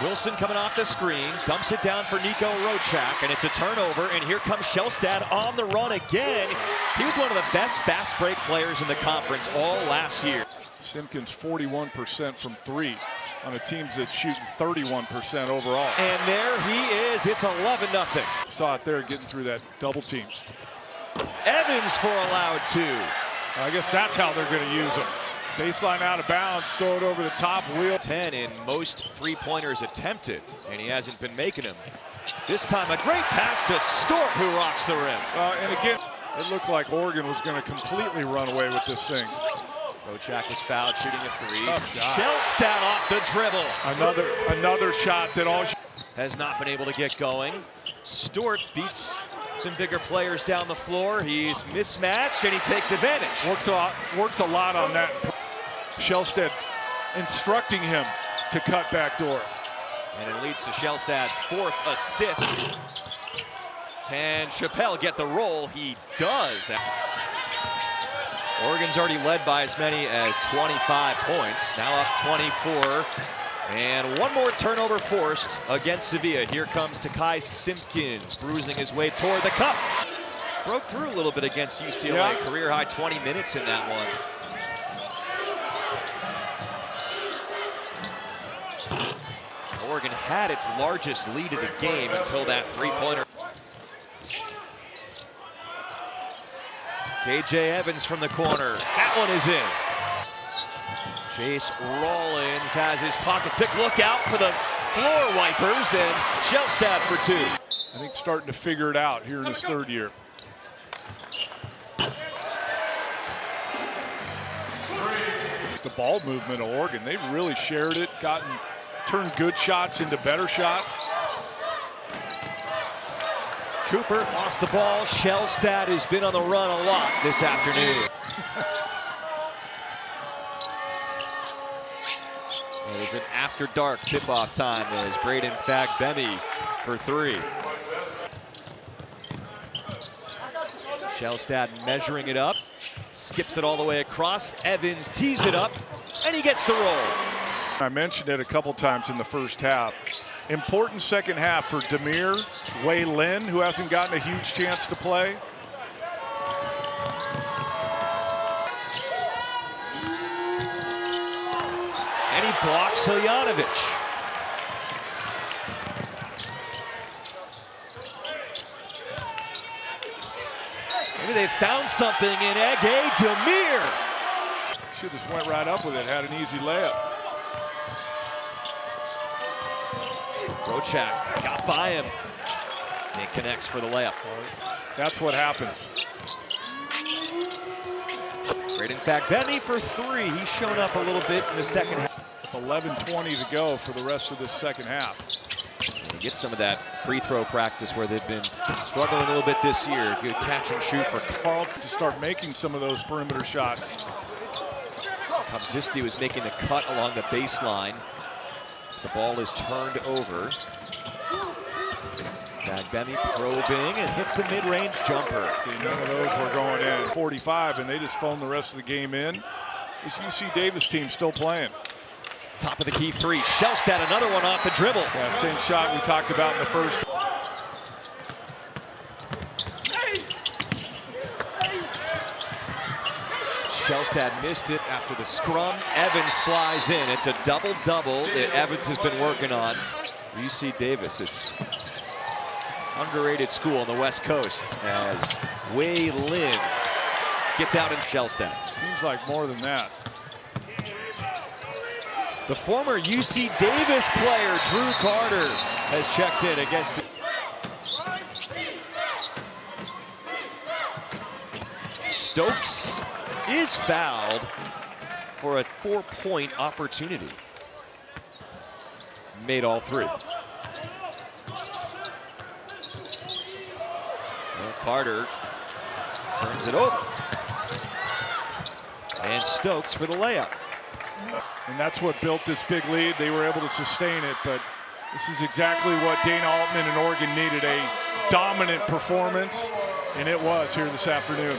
Wilson coming off the screen, dumps it down for Nico Rochak, and it's a turnover, and here comes Shellstad on the run again. He was one of the best fast break players in the conference all last year. Simpkins 41% from three on a team that's shooting 31% overall. And there he is, it's 11-0. Saw it there getting through that double team. Evans for allowed two. I guess that's how they're going to use him. Baseline out of bounds, throw it over the top wheel. 10 in most three-pointers attempted, and he hasn't been making them. This time a great pass to Stort, who rocks the rim. And again, it looked like Oregon was going to completely run away with this thing. Rochak is fouled, shooting a three. Shellstad off the dribble. Another shot that all has not been able to get going. Stort beats some bigger players down the floor. He's mismatched and he takes advantage. Works a lot on that. Shellstad instructing him to cut back door. And it leads to Shellstad's fourth assist. Can Chappelle get the roll? He does. Oregon's already led by as many as 25 points. Now up 24. And one more turnover forced against Sevilla. Here comes Takai Simpkins, bruising his way toward the cup. Broke through a little bit against UCLA. Yeah. Career high 20 minutes in that one. Oregon had its largest lead of the game until that three-pointer. KJ Evans from the corner. That one is in. Chase Rollins has his pocket pick. Look out for the floor wipers, and Shellstad for two. I think starting to figure it out here in his third year. The ball movement of Oregon, they've really shared it, turned good shots into better shots. Cooper lost the ball. Shellstad has been on the run a lot this afternoon. It is an after-dark tip-off time as Braden Fagbemi for three. Shellstad measuring it up, skips it all the way across. Evans tees it up, and he gets the roll. I mentioned it a couple times in the first half. Important second half for Demir Wei Lin, who hasn't gotten a huge chance to play. And he blocks Hiljanovic. Maybe they found something in Ege Demir. Should have went right up with it, had an easy layup. Rochak got by him. And he connects for the layup. That's what happened. Braden Fagbemi for three. He's shown up a little bit in the second half. 11:20 to go for the rest of this second half. And he gets some of that free throw practice where they've been struggling a little bit this year. Good catch and shoot for Carl to start making some of those perimeter shots. Kopzisti was making the cut along the baseline. The ball is turned over. Fagbemi probing and hits the mid-range jumper. None of those were going in. 45, and they just phoned the rest of the game in. This UC Davis team still playing. Top of the key three. Shellstad, another one off the dribble. Yeah, same shot we talked about in the first. Shellstad missed it after the scrum. Evans flies in. It's a double-double that Evans has been working on. UC Davis, it's underrated school on the West Coast as Wei Lin gets out in Shellstad. Seems like more than that. The former UC Davis player, Drew Carter, has checked in against it. Stokes is fouled for a 4-point opportunity. Made all three. Well, Carter turns it over. And Stokes for the layup. And that's what built this big lead. They were able to sustain it, but this is exactly what Dana Altman and Oregon needed, a dominant performance, and it was here this afternoon.